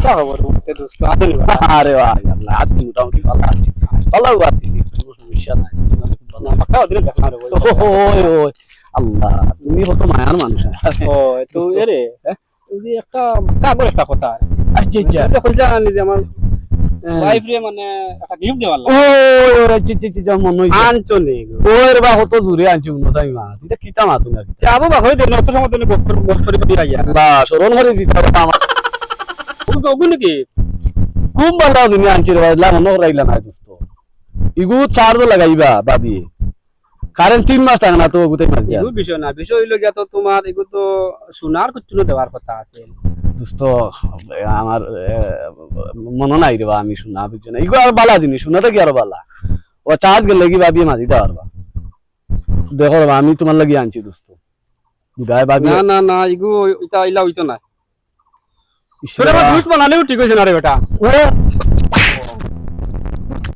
কিতা খবর উঠতে দোস্ত আছেন আরে ভাই আল্লাহ আজ মোটামুটি ভালো আছি ভালো আছি কোনো সমস্যা নাই না পাক্কা ওদিন দেখলাম রে ওই ওই আল্লাহ তুমি কত মায়ার মানুষ ও তো এরে ওই যে একটা কাগজ একটা কথা আচ্ছা আচ্ছা এটা কইলা আনি যে আমার ওয়াইফ রে মানে একটা গিফট দেওয়ার ও লাগে আচ্ছা মনে হইছে আনচনি ওই রে বা কত জুরে আনছি উন্নসাই মা এটা কিটা মাতুন আর যাবো বা হই দেন অত সময় তুমি গোফর করে দিয়ে আইয়া আল্লাহ শরণ করে দিতে হবে আমার ওগুলো কি খুব ভালো জিনিস আনছি রে ভাই মনে করাইলা না দোস্ত ইগু চার্জ লাগাইবা ভাবি কারেন্ট 3 মাস থাকে না তো গুতে মাস দিয়া এগুলো বিষয় না বিষয় হইলো গিয়া তো তোমার এগুলো তো সোনার কুচুনো দেওয়ার কথা আছে দোস্ত আমার মনে নাই রে বা আমি শোনা বুঝছো না ইগু আর বালা জিনিস শোনাটা কি আর বালা ও চার্জ গেলে কি ভাবি মাঝি দেওয়া পারবা দেখো রে বা, আমি তোমার লাগি আনছি দোস্ত বুঝাই ভাবি না না না এগুলো এটা ইলা হইতো না ইস তোরা রে বা। জুস বানালেও ঠিক হইছে না রে বেটা ওরে